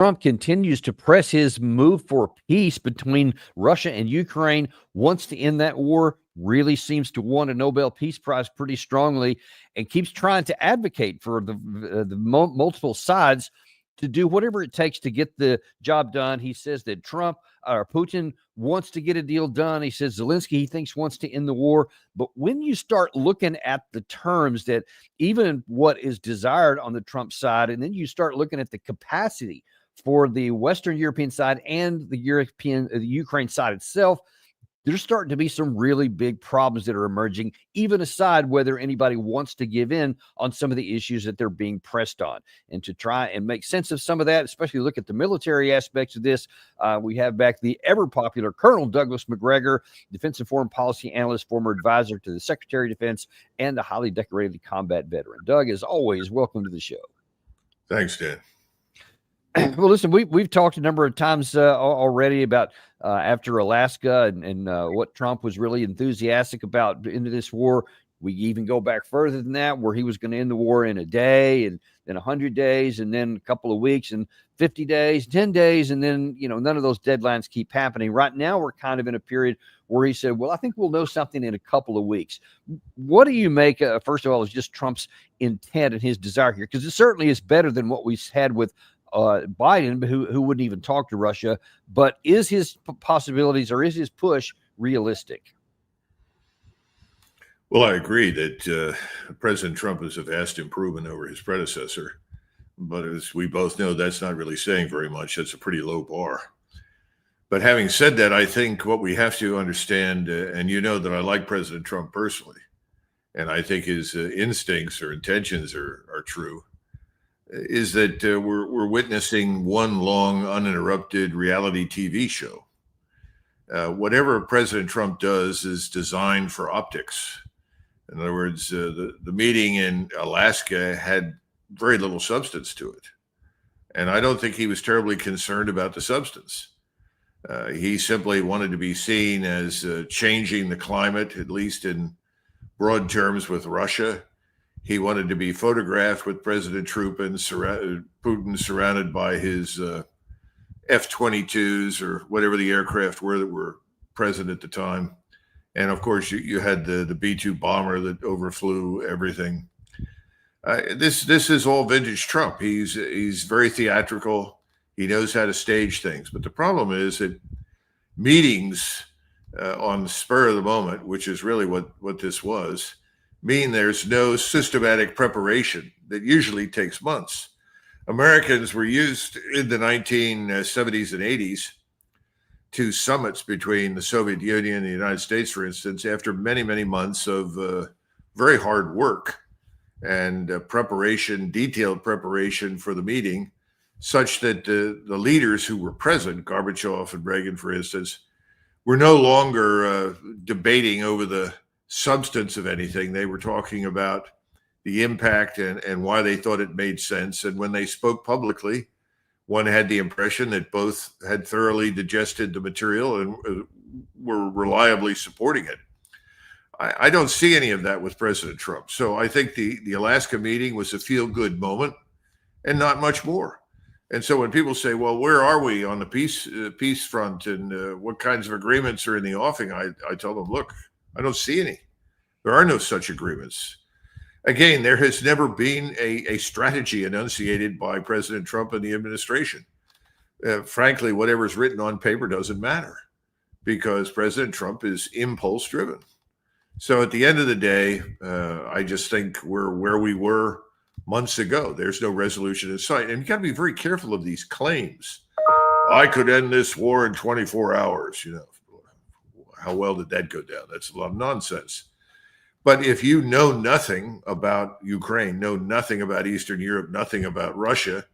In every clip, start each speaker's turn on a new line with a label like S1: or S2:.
S1: Trump continues to press his move for peace between Russia and Ukraine, wants to end that war, really seems to want a Nobel Peace Prize pretty strongly, and keeps trying to advocate for the multiple sides to do whatever it takes to get the job done. He says that Putin wants to get a deal done. He says Zelensky, he thinks, wants to end the war. But when you start looking at the terms that even what is desired on the Trump side, and then you start looking at the capacity for the Western European side and the Ukraine side itself, there's starting to be some really big problems that are emerging, even aside whether anybody wants to give in on some of the issues that they're being pressed on. And to try and make sense of some of that, especially look at the military aspects of this, we have back the ever-popular Colonel Douglas McGregor, defense and foreign policy analyst, former advisor to the Secretary of Defense, and a highly decorated combat veteran. Doug, as always, welcome to the show.
S2: Thanks, Dan.
S1: Well, listen, we've talked a number of times already about after Alaska and what Trump was really enthusiastic about into this war. We even go back further than that, where he was going to end the war in a day, and then 100 days, and then a couple of weeks, and 50 days, 10 days, and then, none of those deadlines keep happening. Right now, we're kind of in a period where he said, well, I think we'll know something in a couple of weeks. What do you make, first of all, is just Trump's intent and his desire here? Because it certainly is better than what we had with Biden, who wouldn't even talk to Russia. But is his possibilities, or is his push realistic?
S2: Well, I agree that President Trump is a vast improvement over his predecessor. But as we both know, that's not really saying very much. That's a pretty low bar. But having said that, I think what we have to understand, and you know that I like President Trump personally, and I think his instincts or intentions are true, is that we're witnessing one long, uninterrupted reality TV show. Whatever President Trump does is designed for optics. In other words, the meeting in Alaska had very little substance to it. And I don't think he was terribly concerned about the substance. He simply wanted to be seen as changing the climate, at least in broad terms, with Russia. He wanted to be photographed with President Putin surrounded by his F-22s or whatever the aircraft were that were present at the time. And of course, you had the B-2 bomber that overflew everything. This is all vintage Trump. He's very theatrical. He knows how to stage things. But the problem is that meetings on the spur of the moment, which is really what this was, mean there's no systematic preparation that usually takes months. Americans were used in the 1970s and 80s to summits between the Soviet Union and the United States, for instance, after many, many months of very hard work and detailed preparation for the meeting, such that the leaders who were present, Gorbachev and Reagan, for instance, were no longer debating over the substance of anything. They were talking about the impact and why they thought it made sense. And when they spoke publicly, one had the impression that both had thoroughly digested the material and were reliably supporting it. I don't see any of that with President Trump. So I think the Alaska meeting was a feel-good moment and not much more. And so when people say, well, where are we on the peace front, and what kinds of agreements are in the offing, I tell them, look, I don't see any. There are no such agreements. Again, there has never been a strategy enunciated by President Trump and the administration. Frankly, whatever's written on paper doesn't matter, because President Trump is impulse driven. So at the end of the day, I just think we're where we were months ago. There's no resolution in sight. And you got to be very careful of these claims. I could end this war in 24 hours. How well did that go down? That's a lot of nonsense. But if you know nothing about Ukraine, know nothing about Eastern Europe, nothing about Russia,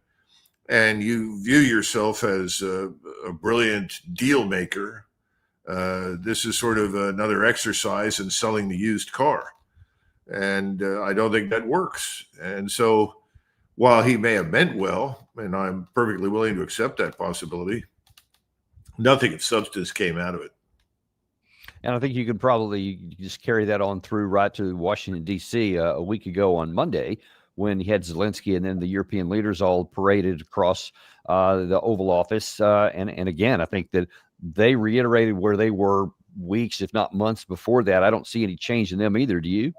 S2: and you view yourself as a brilliant deal maker, this is sort of another exercise in selling the used car. And I don't think that works. And so while he may have meant well, and I'm perfectly willing to accept that possibility, nothing of substance came out of it.
S1: And I think you could probably just carry that on through right to Washington, D.C. A week ago on Monday, when he had Zelensky and then the European leaders all paraded across the Oval Office. And again, I think that they reiterated where they were weeks, if not months before that. I don't see any change in them either. Do you?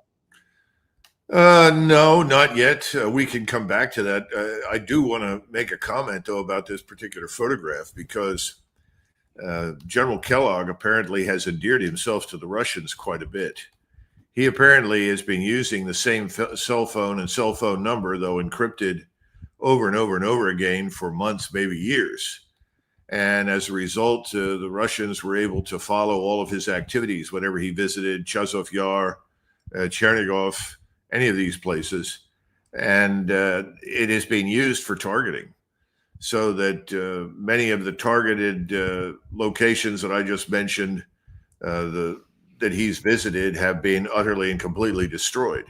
S2: No, not yet. We can come back to that. I do want to make a comment, though, about this particular photograph, because General Kellogg apparently has endeared himself to the Russians quite a bit. He apparently has been using the same cell phone and cell phone number, though encrypted over and over and over again for months, maybe years. And as a result, the Russians were able to follow all of his activities whenever he visited Chazov Yar, Chernigov, any of these places. And it is being used for targeting, so that many of the targeted locations that I just mentioned, that he's visited, have been utterly and completely destroyed,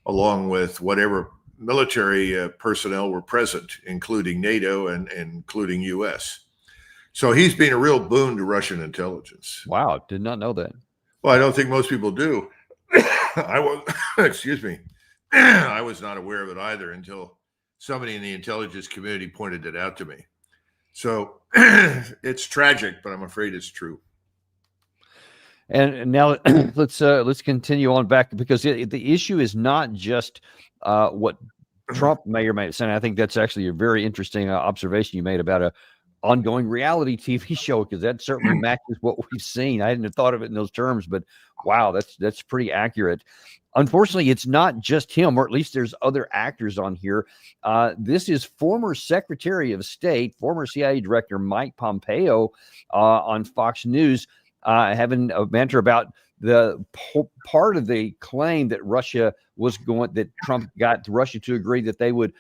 S2: along with whatever military personnel were present, including NATO and including U.S. So he's been a real boon to Russian intelligence.
S1: Wow, did not know that.
S2: Well, I don't think most people do. I was, excuse me, I was not aware of it either until somebody in the intelligence community pointed it out to me. So it's tragic, but I'm afraid it's true.
S1: And now let's continue on back, because the issue is not just what Trump may or may not say. I think that's actually a very interesting observation you made about a ongoing reality TV show, because that certainly matches what we've seen. I hadn't have thought of it in those terms, but wow, that's pretty accurate. Unfortunately, it's not just him, or at least there's other actors on here. This is former Secretary of State, former CIA Director Mike Pompeo on Fox News, having a banter about the part of the claim that that Trump got Russia to agree that they would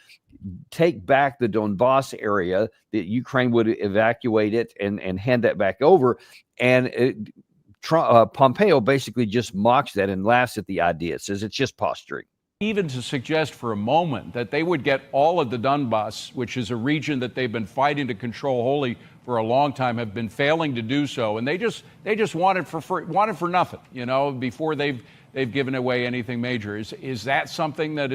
S1: take back the Donbas area, that Ukraine would evacuate it and hand that back over. And Pompeo basically just mocks that and laughs at the idea. It says it's just posturing.
S3: Even to suggest for a moment that they would get all of the Donbas, which is a region that they've been fighting to control wholly for a long time, have been failing to do so, and they just want it for free, want it for nothing, before they've given away anything major. Is that something that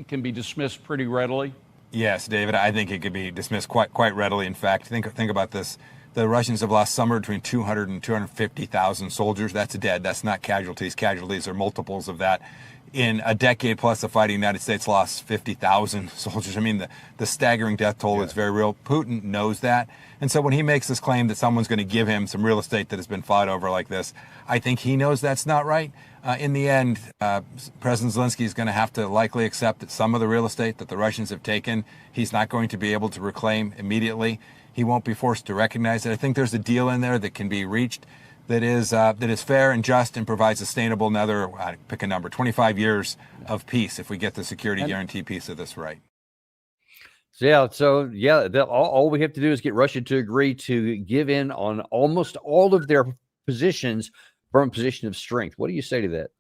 S3: can be dismissed pretty readily?
S4: Yes, David, I think it could be dismissed quite readily. In fact, think about this. The Russians have lost somewhere between 200 and 250,000 soldiers. That's dead. That's not casualties. Casualties are multiples of that. In a decade plus of fighting, the United States lost 50,000 soldiers. I mean, the staggering death toll is very real. Putin knows that. And so when he makes this claim that someone's going to give him some real estate that has been fought over like this, I think he knows that's not right. In the end, President Zelensky is going to have to likely accept that some of the real estate that the Russians have taken, he's not going to be able to reclaim immediately. He won't be forced to recognize it. I think there's a deal in there that can be reached that is fair and just and provides sustainable, another, pick a number, 25 years of peace if we get the security guarantee piece of this right.
S1: All we have to do is get Russia to agree to give in on almost all of their positions from a position of strength. What do you say to that?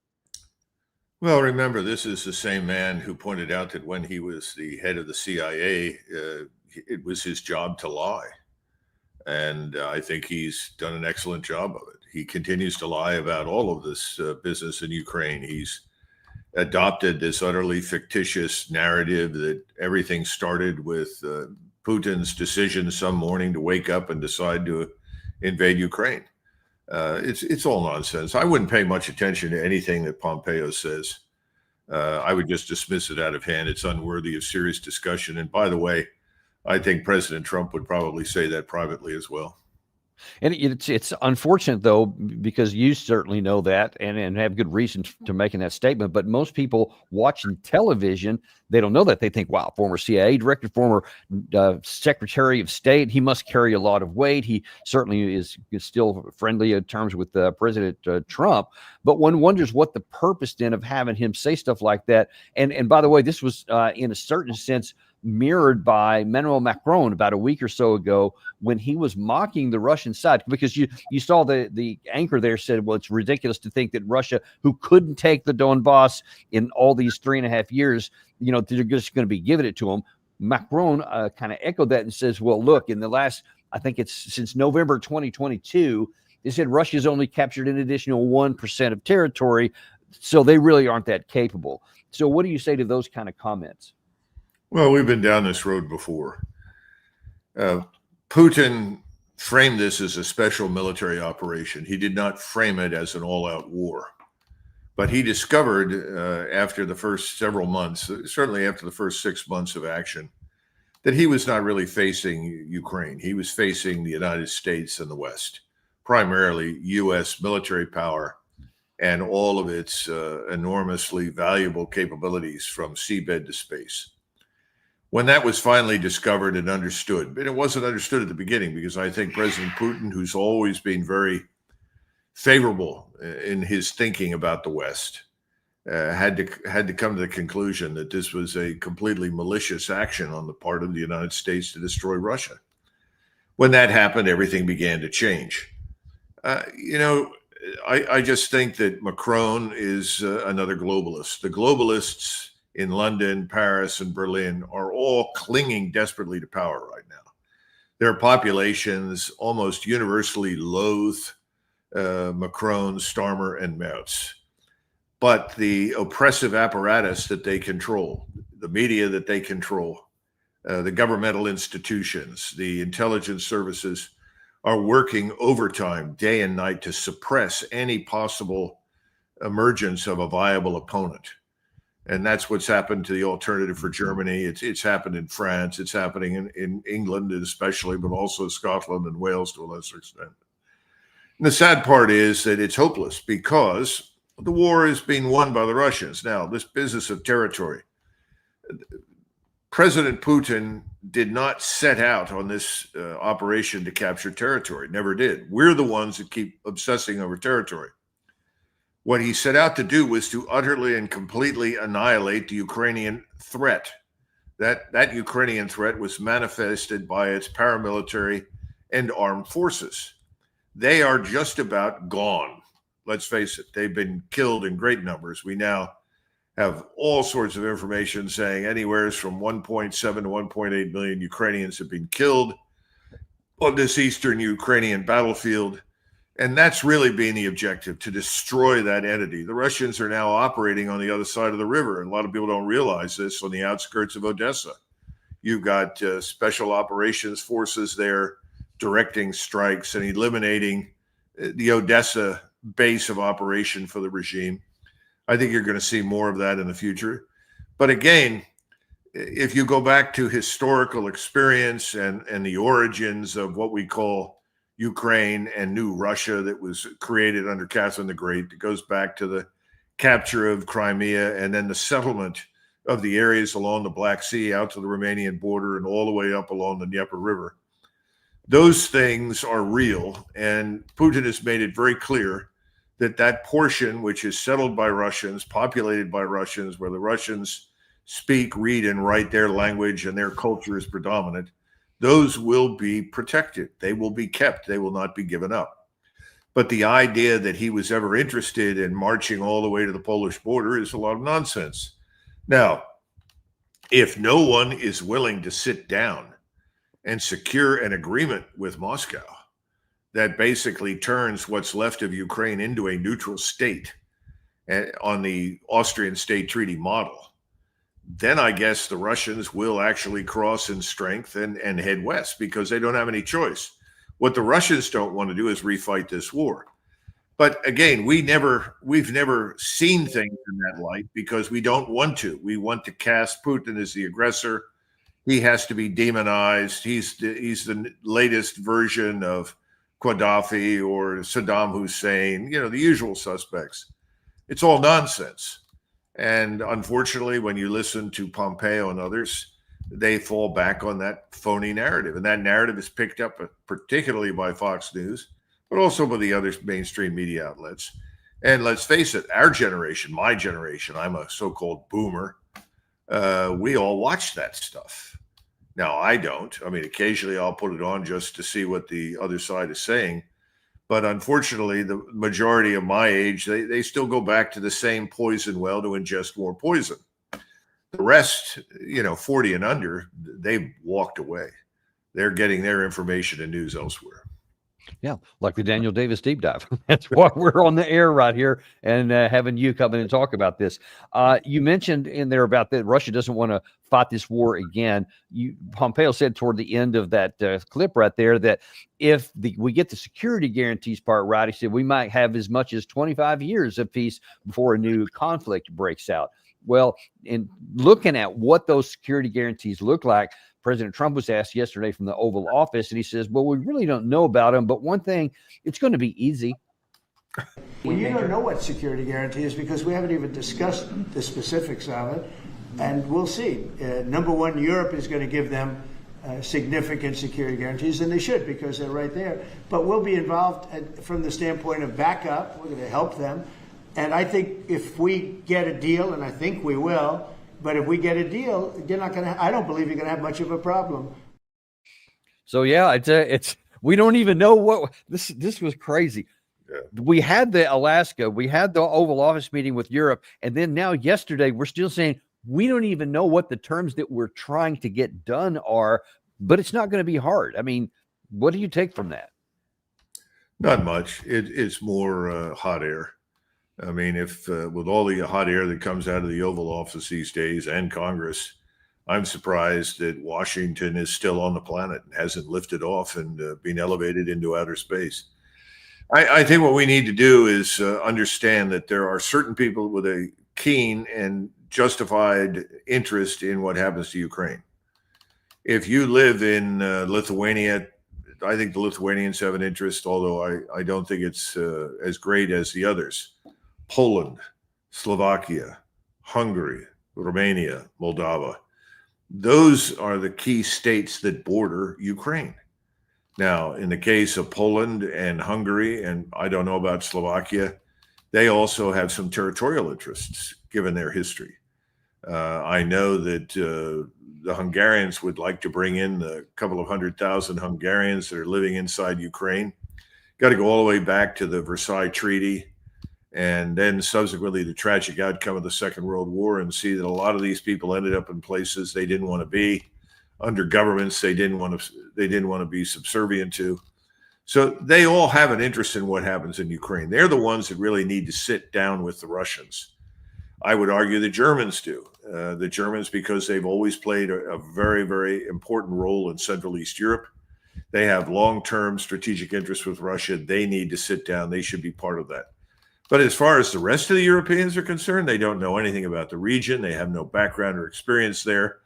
S2: Well, remember, this is the same man who pointed out that when he was the head of the CIA, it was his job to lie. And I think he's done an excellent job of it. He continues to lie about all of this business in Ukraine. He's adopted this utterly fictitious narrative that everything started with Putin's decision some morning to wake up and decide to invade Ukraine. It's all nonsense. I wouldn't pay much attention to anything that Pompeo says. I would just dismiss it out of hand. It's unworthy of serious discussion. And by the way, I think President Trump would probably say that privately as well.
S1: And it's unfortunate, though, because you certainly know that and have good reason to making that statement. But most people watching television, they don't know that. They think, wow, former CIA director, former Secretary of State, he must carry a lot of weight. He certainly is still friendly in terms with President Trump. But one wonders what the purpose then of having him say stuff like that. And by the way, this was in a certain sense mirrored by Emmanuel Macron about a week or so ago when he was mocking the Russian side, because you saw the anchor there said, well, it's ridiculous to think that Russia, who couldn't take the Donbas in all these 3.5 years, they're just going to be giving it to them. Macron kind of echoed that and says, well, look, in the last, I think it's since November 2022, they said Russia's only captured an additional 1% of territory, so they really aren't that capable. So what do you say to those kind of comments?
S2: Well, we've been down this road before. Putin framed this as a special military operation. He did not frame it as an all-out war. But he discovered after the first several months, certainly after the first 6 months of action, that he was not really facing Ukraine. He was facing the United States and the West, primarily U.S. military power and all of its enormously valuable capabilities from seabed to space. When that was finally discovered and understood, and it wasn't understood at the beginning, because I think President Putin, who's always been very favorable in his thinking about the West, had to come to the conclusion that this was a completely malicious action on the part of the United States to destroy Russia. When that happened, everything began to change. I just think that Macron is another globalist. The globalists in London, Paris, and Berlin are all clinging desperately to power right now. Their populations almost universally loathe Macron, Starmer, and Merz. But the oppressive apparatus that they control, the media that they control, the governmental institutions, the intelligence services are working overtime day and night to suppress any possible emergence of a viable opponent. And that's what's happened to the Alternative for Germany. It's happened in France. It's happening in England especially, but also Scotland and Wales to a lesser extent. And the sad part is that it's hopeless because the war is being won by the Russians. Now, this business of territory, President Putin did not set out on this operation to capture territory, never did. We're the ones that keep obsessing over territory. What he set out to do was to utterly and completely annihilate the Ukrainian threat. That Ukrainian threat was manifested by its paramilitary and armed forces. They are just about gone. Let's face it, they've been killed in great numbers. We now have all sorts of information saying anywhere from 1.7 to 1.8 million Ukrainians have been killed on this eastern Ukrainian battlefield. And that's really been the objective, to destroy that entity. The Russians are now operating on the other side of the river. And a lot of people don't realize this, on the outskirts of Odessa. You've got special operations forces there directing strikes and eliminating the Odessa base of operation for the regime. I think you're going to see more of that in the future. But again, if you go back to historical experience and the origins of what we call Ukraine and New Russia that was created under Catherine the Great, it goes back to the capture of Crimea and then the settlement of the areas along the Black Sea out to the Romanian border and all the way up along the Dnieper River. Those things are real, and Putin has made it very clear that that portion, which is settled by Russians, populated by Russians, where the Russians speak, read, and write their language and their culture is predominant, those will be protected. They will be kept. They will not be given up. But the idea that he was ever interested in marching all the way to the Polish border is a lot of nonsense. Now, if no one is willing to sit down and secure an agreement with Moscow that basically turns what's left of Ukraine into a neutral state on the Austrian state treaty model, then I guess the Russians will actually cross in strength and head west, because they don't have any choice. What the Russians don't want to do is refight this war. But again, we've never seen things in that light because we don't want to. We want to cast Putin as the aggressor. He has to be demonized. He's the latest version of Gaddafi or Saddam Hussein, the usual suspects. It's all nonsense. And unfortunately, when you listen to Pompeo and others, they fall back on that phony narrative. And that narrative is picked up particularly by Fox News, but also by the other mainstream media outlets. And let's face it, our generation, my generation, I'm a so-called boomer, we all watch that stuff. Now, I don't. I mean, occasionally I'll put it on just to see what the other side is saying. But unfortunately, the majority of my age, they still go back to the same poison well to ingest more poison. The rest, 40 and under, they've walked away. They're getting their information and news elsewhere.
S1: Yeah, like the Daniel Davis deep dive. That's why we're on the air right here and having you come in and talk about this. You mentioned in there about that Russia doesn't want to fight this war again. Pompeo said toward the end of that clip right there that if we get the security guarantees part right, he said we might have as much as 25 years of peace before a new conflict breaks out. Well, in looking at what those security guarantees look like, President Trump was asked yesterday from the Oval Office, and he says, well, we really don't know about them, but one thing, it's going to be easy.
S5: Well, you don't know what security guarantee is because we haven't even discussed the specifics of it, and we'll see. Number one, Europe is going to give them significant security guarantees, and they should because they're right there. But we'll be involved from the standpoint of backup. We're going to help them. And I think if we get a deal, and I think we will, but if we get a deal, you're not going to. I don't believe you're going to have much of a problem.
S1: So yeah, it's we don't even know what this was crazy. Yeah. We had the Alaska, we had the Oval Office meeting with Europe, and then now yesterday we're still saying we don't even know what the terms that we're trying to get done are. But it's not going to be hard. I mean, what do you take from that?
S2: Not much. It's more hot air. I mean, if with all the hot air that comes out of the Oval Office these days and Congress, I'm surprised that Washington is still on the planet and hasn't lifted off and been elevated into outer space. I think what we need to do is understand that there are certain people with a keen and justified interest in what happens to Ukraine. If you live in Lithuania, I think the Lithuanians have an interest, although I don't think it's as great as the others. Poland, Slovakia, Hungary, Romania, Moldova. Those are the key states that border Ukraine. Now, in the case of Poland and Hungary, and I don't know about Slovakia, they also have some territorial interests given their history. I know that the Hungarians would like to bring in a couple of 100,000 Hungarians that are living inside Ukraine. Got to go all the way back to the Versailles Treaty and then subsequently the tragic outcome of the Second World War and see that a lot of these people ended up in places they didn't want to be, under governments they didn't want to be subservient to. So they all have an interest in what happens in Ukraine. They're the ones that really need to sit down with the Russians. I would argue the Germans do. The Germans, because they've always played a very, very important role in Central East Europe. They have long-term strategic interests with Russia. They need to sit down. They should be part of that. But as far as the rest of the Europeans are concerned, they don't know anything about the region. They have no background or experience there.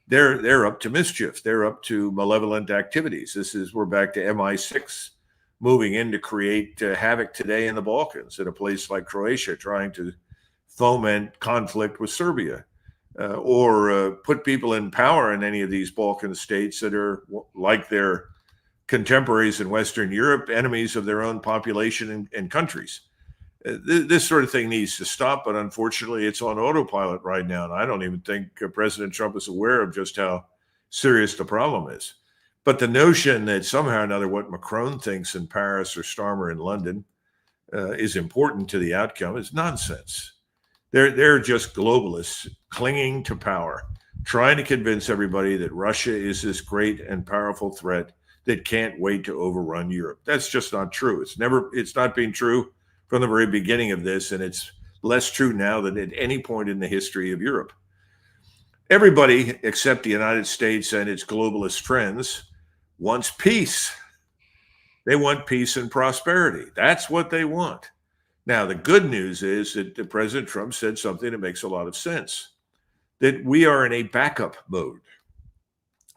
S2: They're up to mischief. They're up to malevolent activities. We're back to MI6 moving in to create havoc today in the Balkans, at a place like Croatia, trying to foment conflict with Serbia, or put people in power in any of these Balkan states that are, like their contemporaries in Western Europe, enemies of their own population and countries. This sort of thing needs to stop, but unfortunately it's on autopilot right now. And I don't even think President Trump is aware of just how serious the problem is. But the notion that somehow or another what Macron thinks in Paris or Starmer in London is important to the outcome is nonsense. They're just globalists clinging to power, trying to convince everybody that Russia is this great and powerful threat that can't wait to overrun Europe. That's just not true. It's not been true from the very beginning of this, and it's less true now than at any point in the history of Europe. Everybody except the United States and its globalist friends wants peace. They want peace and prosperity. That's what they want. Now, the good news is that President Trump said something that makes a lot of sense, that we are in a backup mode.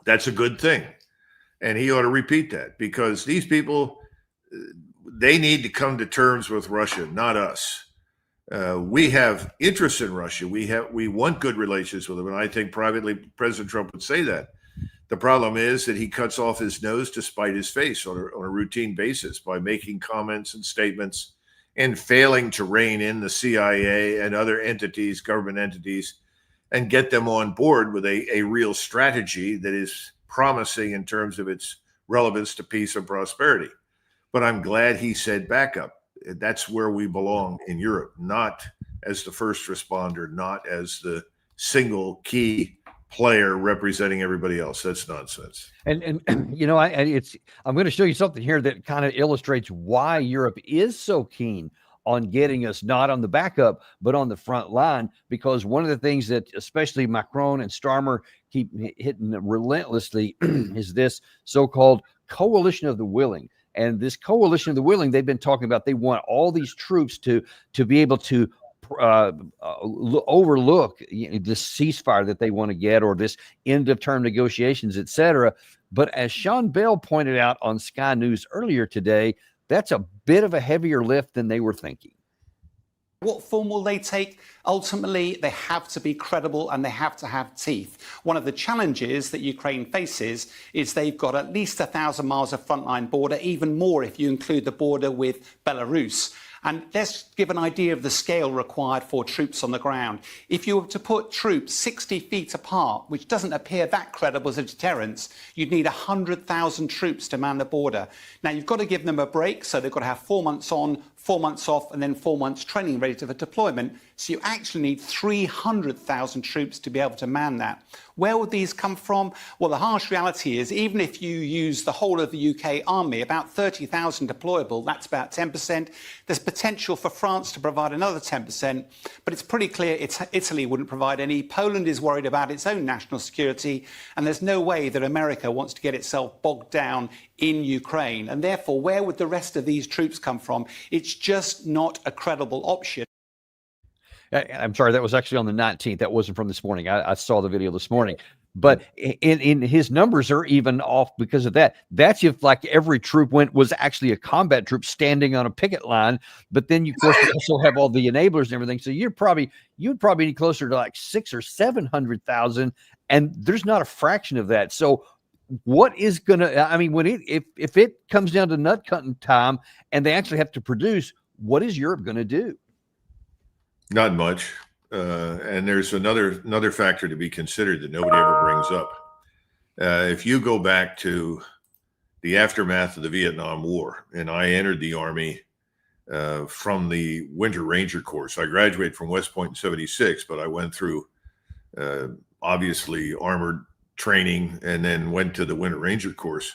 S2: That's a good thing. And he ought to repeat that, because these people, they need to come to terms with Russia, not us. We have interest in Russia. We want good relations with them. And I think privately President Trump would say that. The problem is that he cuts off his nose to spite his face on a routine basis by making comments and statements and failing to rein in the CIA and other entities, government entities, and get them on board with a real strategy that is promising in terms of its relevance to peace and prosperity. But I'm glad he said backup. That's where we belong in Europe, not as the first responder, not as the single key player representing everybody else. That's nonsense.
S1: And you know, I'm going to show you something here that kind of illustrates why Europe is so keen on getting us not on the backup, but on the front line. Because one of the things that especially Macron and Starmer keep hitting relentlessly is this so-called coalition of the willing. And this coalition of the willing, they've been talking about, they want all these troops to be able to overlook this ceasefire that they want to get, or this end of term negotiations, etc. But as Sean Bell pointed out on Sky News earlier today, that's a bit of a heavier lift than they were thinking.
S6: What form will they take? Ultimately, they have to be credible and they have to have teeth. One of the challenges that Ukraine faces is they've got at least 1,000 miles of frontline border, even more if you include the border with Belarus. And let's give an idea of the scale required for troops on the ground. If you were to put troops 60 feet apart, which doesn't appear that credible as a deterrence, you'd need 100,000 troops to man the border. Now, you've got to give them a break, so they've got to have 4 months on, 4 months off, and then 4 months training ready for deployment. So you actually need 300,000 troops to be able to man that. Where would these come from? Well, the harsh reality is, even if you use the whole of the UK army, about 30,000 deployable, that's about 10%. There's potential for France to provide another 10%, but it's pretty clear Italy wouldn't provide any. Poland is worried about its own national security, and there's no way that America wants to get itself bogged down in Ukraine. And therefore, where would the rest of these troops come from? It's just not a credible option.
S1: I'm sorry, that was actually on the 19th. That wasn't from this morning. I saw the video this morning. But in his numbers are even off because of that. That's if like every troop was actually a combat troop standing on a picket line. But then you, of course, you also have all the enablers and everything. So you'd probably be closer to like 600,000 or 700,000, and there's not a fraction of that. So what is gonna? I mean, if it comes down to nut cutting time and they actually have to produce, what is Europe going to do?
S2: Not much. And there's another factor to be considered that nobody ever brings up. If you go back to the aftermath of the Vietnam War, and I entered the Army from the Winter Ranger course. I graduated from West Point in 76, but I went through obviously armored training and then went to the Winter Ranger course.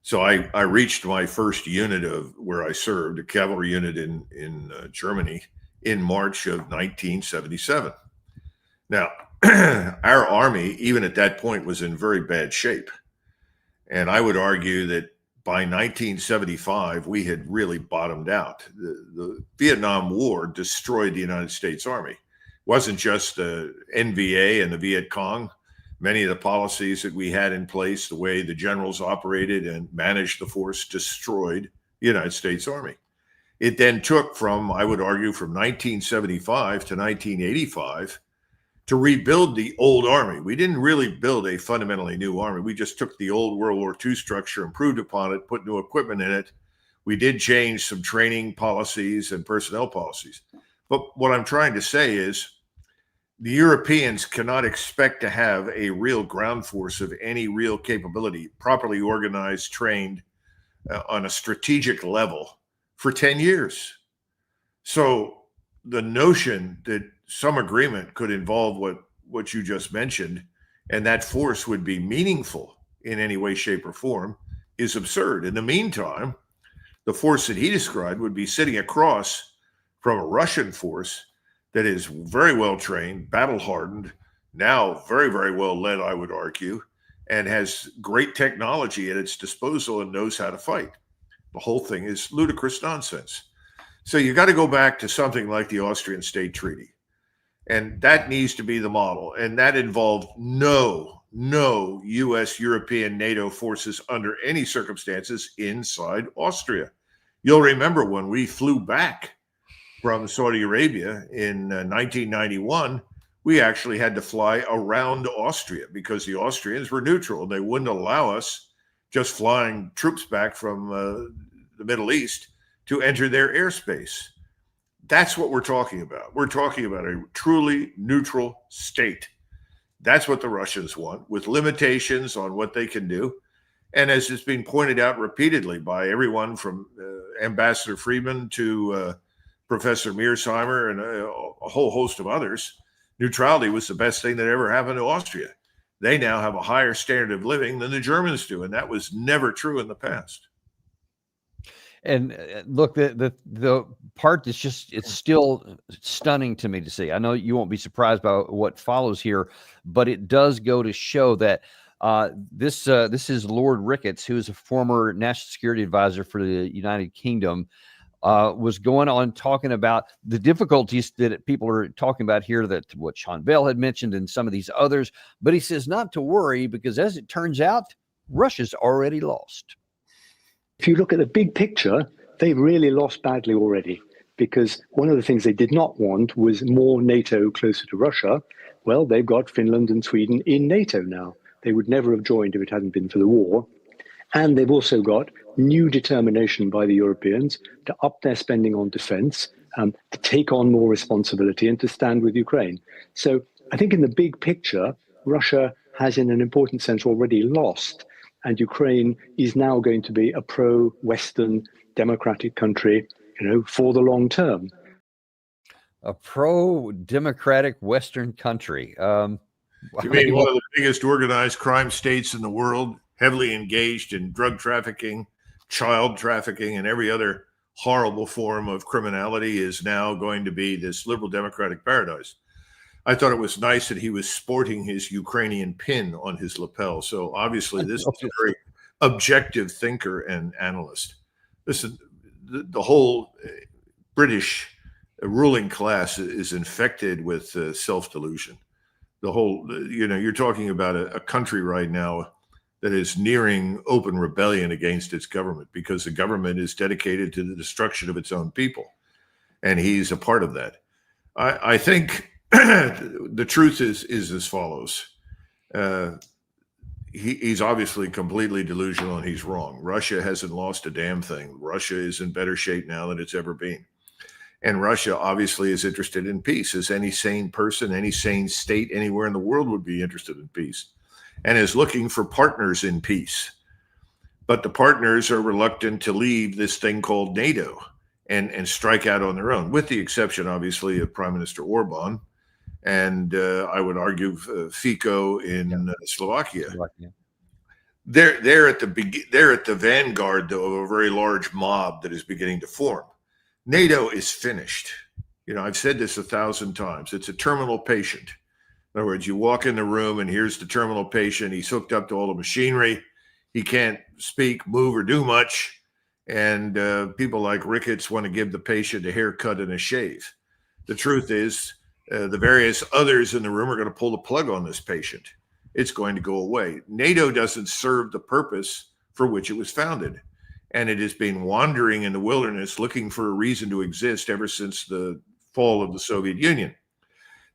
S2: So I reached my first unit of where I served, a cavalry unit in Germany, in March of 1977. Now, our army, even at that point, was in very bad shape. And I would argue that by 1975, we had really bottomed out. The Vietnam War destroyed the United States Army. It wasn't just the NVA and the Viet Cong. Many of the policies that we had in place, the way the generals operated and managed the force, destroyed the United States Army. It then took from, I would argue, from 1975 to 1985 to rebuild the old army. We didn't really build a fundamentally new army. We just took the old World War II structure, improved upon it, put new equipment in it. We did change some training policies and personnel policies. But what I'm trying to say is the Europeans cannot expect to have a real ground force of any real capability, properly organized, trained on a strategic level for 10 years. So the notion that some agreement could involve what you just mentioned, and that force would be meaningful in any way, shape, or form, is absurd. In the meantime, the force that he described would be sitting across from a Russian force that is very well trained, battle hardened, now very, very well led, I would argue, and has great technology at its disposal and knows how to fight. The whole thing is ludicrous nonsense. So you got to go back to something like the Austrian State Treaty. And that needs to be the model. And that involved no U.S., European, NATO forces under any circumstances inside Austria. You'll remember when we flew back from Saudi Arabia in 1991, we actually had to fly around Austria because the Austrians were neutral. They wouldn't allow us just flying troops back from the Middle East to enter their airspace. That's what we're talking about. We're talking about a truly neutral state. That's what the Russians want, with limitations on what they can do. And as it's been pointed out repeatedly by everyone from Ambassador Friedman to Professor Mearsheimer and a whole host of others, neutrality was the best thing that ever happened to Austria. they now have a higher standard of living than the Germans do. And that was never true in the past.
S1: And look, the part that's it's still stunning to me to see. I know you won't be surprised by what follows here, but it does go to show that this is Lord Ricketts, who is a former national security advisor for the United Kingdom, was going on talking about the difficulties that people are talking about here, that what Sean Bell had mentioned and some of these others. But he says not to worry, because as it turns out, Russia's already lost.
S7: If you look at the big picture, they've really lost badly already, because one of the things they did not want was more NATO closer to Russia. Well, they've got Finland and Sweden in NATO now. They would never have joined if it hadn't been for the war. And they've also got new determination by the Europeans to up their spending on defense, to take on more responsibility and to stand with Ukraine. So I think in the big picture, Russia has in an important sense already lost. And Ukraine is now going to be a pro-Western democratic country, for the long term.
S1: A pro-democratic Western country.
S2: You mean one of the biggest organized crime states in the world, heavily engaged in drug trafficking, child trafficking, and every other horrible form of criminality, is now going to be this liberal democratic paradise. I thought it was nice that he was sporting his Ukrainian pin on his lapel. So obviously this is a very objective thinker and analyst. Listen, the whole British ruling class is infected with self-delusion. The whole, you're talking about a country right now that is nearing open rebellion against its government, because the government is dedicated to the destruction of its own people. And he's a part of that. I think the truth is as follows. He's obviously completely delusional, and he's wrong. Russia hasn't lost a damn thing. Russia is in better shape now than it's ever been. And Russia obviously is interested in peace, as any sane person, any sane state anywhere in the world would be interested in peace, and is looking for partners in peace. But the partners are reluctant to leave this thing called NATO and strike out on their own, with the exception, obviously, of Prime Minister Orban, and I would argue Fico in Slovakia. They're at the vanguard, though, of a very large mob that is beginning to form. NATO is finished. I've said this 1,000 times. It's a terminal patient. In other words, you walk in the room and here's the terminal patient. He's hooked up to all the machinery. He can't speak, move, or do much. And people like Ricketts want to give the patient a haircut and a shave. The truth is, the various others in the room are going to pull the plug on this patient. It's going to go away. NATO doesn't serve the purpose for which it was founded. And it has been wandering in the wilderness looking for a reason to exist ever since the fall of the Soviet Union.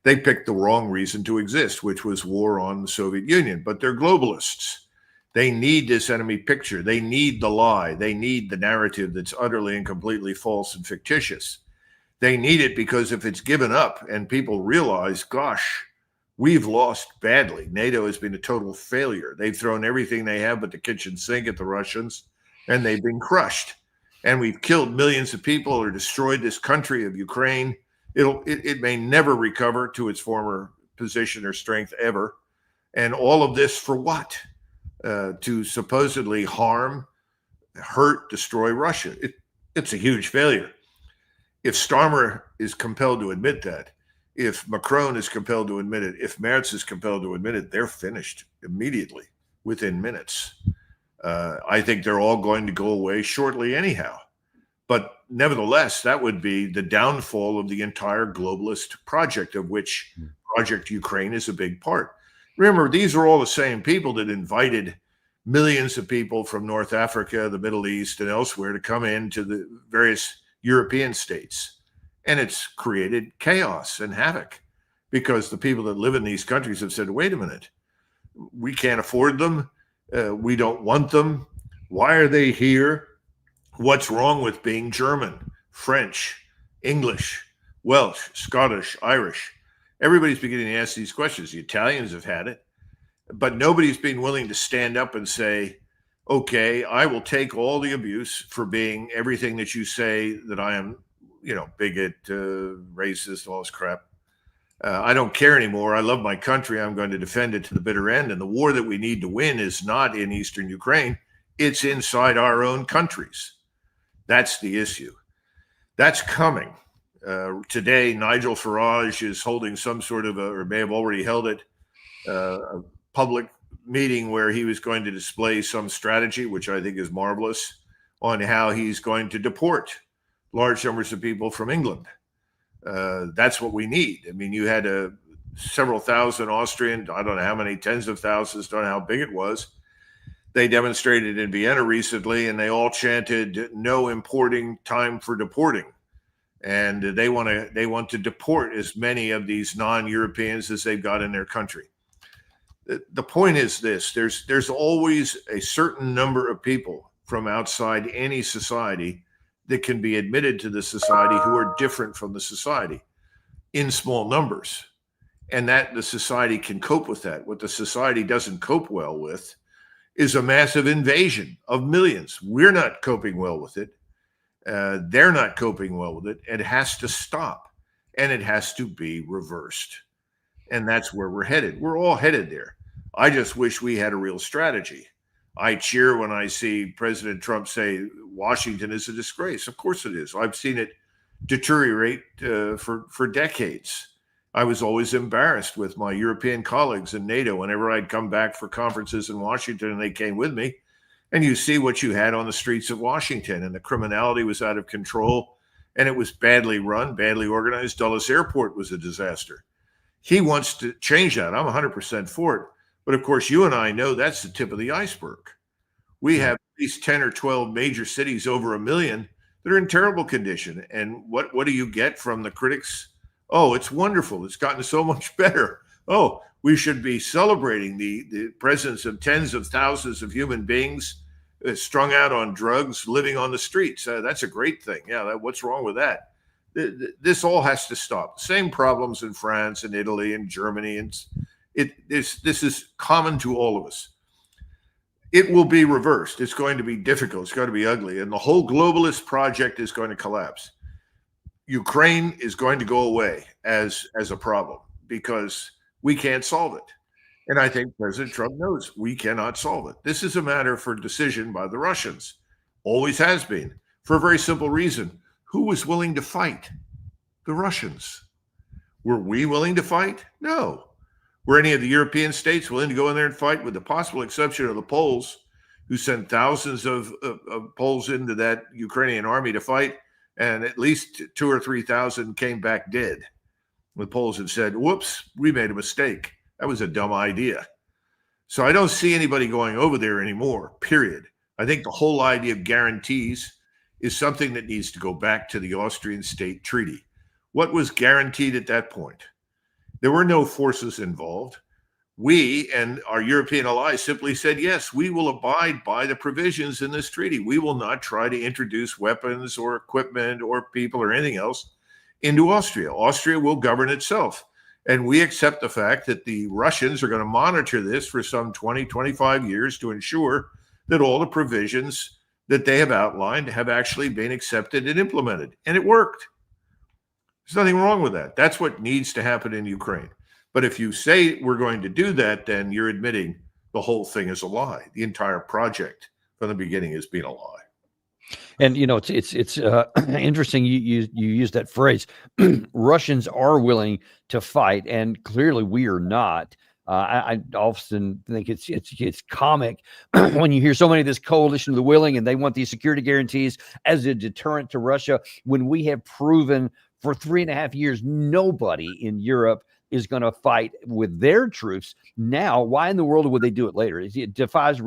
S2: They picked the wrong reason to exist, which was war on the Soviet Union. But they're globalists. They need this enemy picture. They need the lie. They need the narrative that's utterly and completely false and fictitious. They need it because if it's given up and people realize, gosh, we've lost badly. NATO has been a total failure. They've thrown everything they have but the kitchen sink at the Russians, and they've been crushed. And we've killed millions of people or destroyed this country of Ukraine. It may never recover to its former position or strength ever. And all of this for what? To supposedly harm, hurt, destroy Russia. It's a huge failure. If Starmer is compelled to admit that, if Macron is compelled to admit it, if Merz is compelled to admit it, they're finished immediately, within minutes. I think they're all going to go away shortly anyhow. But nevertheless, that would be the downfall of the entire globalist project, of which Project Ukraine is a big part. Remember, these are all the same people that invited millions of people from North Africa, the Middle East, and elsewhere to come into the various European states. And it's created chaos and havoc because the people that live in these countries have said, wait a minute, we can't afford them. We don't want them. Why are they here? What's wrong with being German, French, English, Welsh, Scottish, Irish? Everybody's beginning to ask these questions. The Italians have had it, but nobody's been willing to stand up and say, okay, I will take all the abuse for being everything that you say that I am, bigot, racist, all this crap. I don't care anymore. I love my country. I'm going to defend it to the bitter end. And the war that we need to win is not in eastern Ukraine. It's inside our own countries. That's the issue. That's coming. Today, Nigel Farage is holding some sort of or may have already held it, a public meeting where he was going to display some strategy, which I think is marvelous, on how he's going to deport large numbers of people from England. That's what we need. I mean, you had several thousand Austrian, I don't know how many, tens of thousands, don't know how big it was. They demonstrated in Vienna recently, and they all chanted, "No importing, time for deporting." And they want to deport as many of these non-Europeans as they've got in their country. The point is this: there's always a certain number of people from outside any society that can be admitted to the society who are different from the society in small numbers, and that the society can cope with that. What the society doesn't cope well with is a massive invasion of millions. We're not coping well with it. They're not coping well with it. It has to stop, and it has to be reversed. And that's where we're headed. We're all headed there. I just wish we had a real strategy. I cheer when I see President Trump say Washington is a disgrace. Of course it is. I've seen it deteriorate for decades. I was always embarrassed with my European colleagues in NATO whenever I'd come back for conferences in Washington and they came with me. And you see what you had on the streets of Washington, and the criminality was out of control, and it was badly run, badly organized. Dulles Airport was a disaster. He wants to change that. I'm 100% for it. But of course, you and I know that's the tip of the iceberg. We have at least 10 or 12 major cities over 1 million that are in terrible condition. And what do you get from the critics? Oh, it's wonderful. It's gotten so much better. Oh, we should be celebrating the presence of tens of thousands of human beings strung out on drugs, living on the streets. That's a great thing. Yeah, what's wrong with that? This all has to stop. Same problems in France and Italy and Germany. And this is common to all of us. It will be reversed. It's going to be difficult. It's going to be ugly. And the whole globalist project is going to collapse. Ukraine is going to go away as a problem because we can't solve it. And I think President Trump knows we cannot solve it. This is a matter for decision by the Russians. Always has been, for a very simple reason. Who was willing to fight? The Russians. Were we willing to fight? No. Were any of the European states willing to go in there and fight, with the possible exception of the Poles, who sent thousands of Poles into that Ukrainian army to fight, and at least 2,000 or 3,000 came back dead. The Poles had said, whoops, we made a mistake. That was a dumb idea. So I don't see anybody going over there anymore, period. I think the whole idea of guarantees is something that needs to go back to the Austrian state treaty. What was guaranteed at that point? There were no forces involved. We and our European allies simply said, yes, we will abide by the provisions in this treaty. We will not try to introduce weapons or equipment or people or anything else into Austria. Austria will govern itself. And we accept the fact that the Russians are going to monitor this for some 20, 25 years to ensure that all the provisions that they have outlined have actually been accepted and implemented. And it worked. There's nothing wrong with that. That's what needs to happen in Ukraine. But if you say we're going to do that, then you're admitting the whole thing is a lie. The entire project from the beginning has been a lie.
S1: And it's interesting you use that phrase. Russians are willing to fight, and clearly we are not. I often think it's comic when you hear so many of this coalition of the willing, and they want these security guarantees as a deterrent to Russia, when we have proven for 3.5 years nobody in Europe is going to fight with their troops. Now, why in the world would they do it later? It defies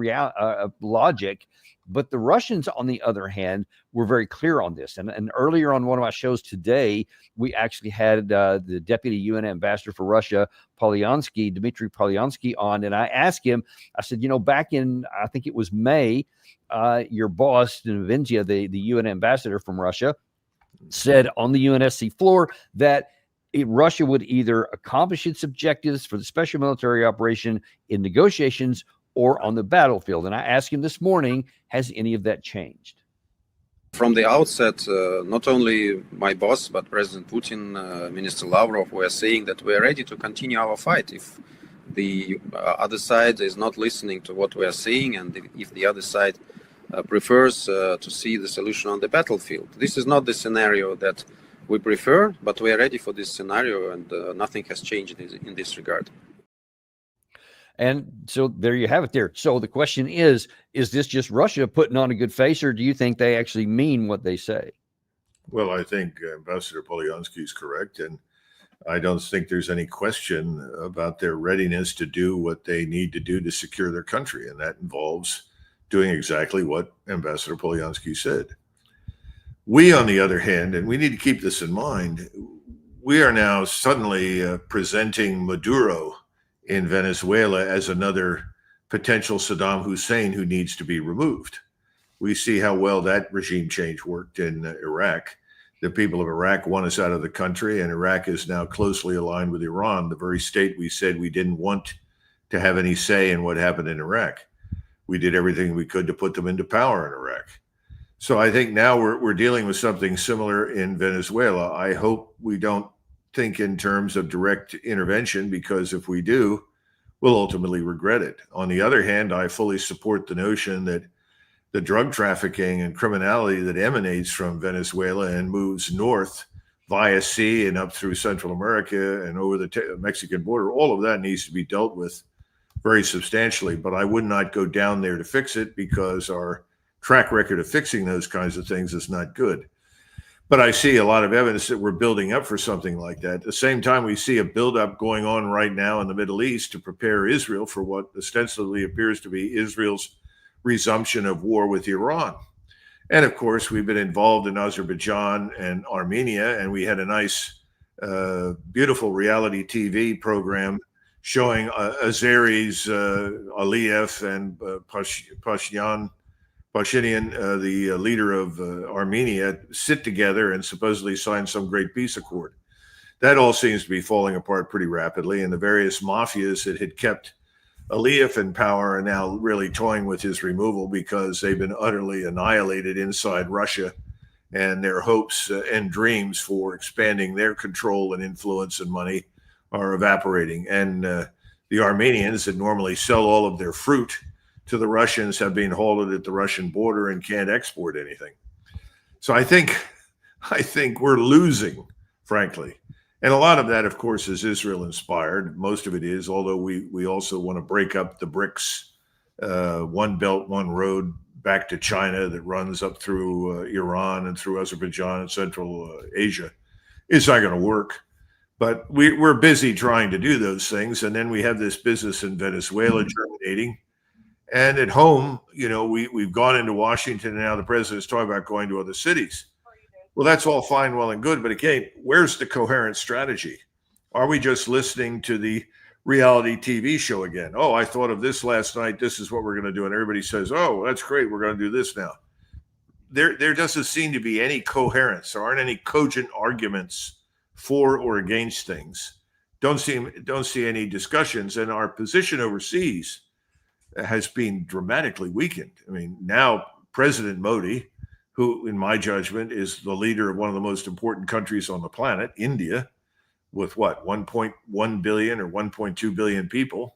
S1: logic. But the Russians, on the other hand, were very clear on this. And earlier on one of my shows today, we actually had the deputy UN ambassador for Russia, Dmitry Polyansky, on. And I asked him, I said, back in, I think it was May, your boss, Nevensia, the UN ambassador from Russia, said on the UNSC floor that Russia would either accomplish its objectives for the special military operation in negotiations or on the battlefield. And I asked him this morning, has any of that changed?
S8: from the outset, not only my boss, but President Putin, Minister Lavrov, were saying that we are ready to continue our fight if the other side is not listening to what we are saying, and if the other side prefers to see the solution on the battlefield. This is not the scenario that we prefer, but we are ready for this scenario, and nothing has changed in this regard.
S1: And so there you have it there. So the question is this just Russia putting on a good face, or do you think they actually mean what they say?
S2: Well, I think Ambassador Polyansky is correct. And I don't think there's any question about their readiness to do what they need to do to secure their country. And that involves doing exactly what Ambassador Polyansky said. We, on the other hand, and we need to keep this in mind, we are now suddenly presenting Maduro in Venezuela as another potential Saddam Hussein who needs to be removed. We see how well that regime change worked in Iraq. The people of Iraq want us out of the country, and Iraq is now closely aligned with Iran, the very state we said we didn't want to have any say in what happened in Iraq. We did everything we could to put them into power in Iraq. So I think now we're dealing with something similar in Venezuela. I hope we don't think in terms of direct intervention, because if we do, we'll ultimately regret it. On the other hand, I fully support the notion that the drug trafficking and criminality that emanates from Venezuela and moves north via sea and up through Central America and over the Mexican border, all of that needs to be dealt with very substantially. But I would not go down there to fix it, because our track record of fixing those kinds of things is not good. But I see a lot of evidence that we're building up for something like that. At the same time, we see a buildup going on right now in the Middle East to prepare Israel for what ostensibly appears to be Israel's resumption of war with Iran. And of course, we've been involved in Azerbaijan and Armenia, and we had a nice, beautiful reality TV program showing Azeris, Aliyev, and Pashinyan, the leader of Armenia, sit together and supposedly sign some great peace accord. That all seems to be falling apart pretty rapidly, and the various mafias that had kept Aliyev in power are now really toying with his removal, because they've been utterly annihilated inside Russia, and their hopes and dreams for expanding their control and influence and money are evaporating. And the Armenians that normally sell all of their fruit to the Russians have been halted at the Russian border and can't export anything. So I think we're losing, frankly. And a lot of that, of course, is Israel inspired. Most of it is, although we also want to break up the BRICS, one belt, one road back to China that runs up through Iran and through Azerbaijan and Central Asia. It's not going to work. But we're busy trying to do those things. And then we have this business in Venezuela germinating. And at home, you know, we've gone into Washington, and now the president's talking about going to other cities. Well, that's all fine, well, and good. But again, where's the coherent strategy? Are we just listening to the reality TV show again? Oh, I thought of this last night. This is what we're going to do. And everybody says, oh, that's great. We're going to do this now. There doesn't seem to be any coherence. There aren't any cogent arguments for or against things. Don't see any discussions. And our position overseas has been dramatically weakened. I mean, now President Modi, who, in my judgment, is the leader of one of the most important countries on the planet, India, with what, 1.1 billion or 1.2 billion people,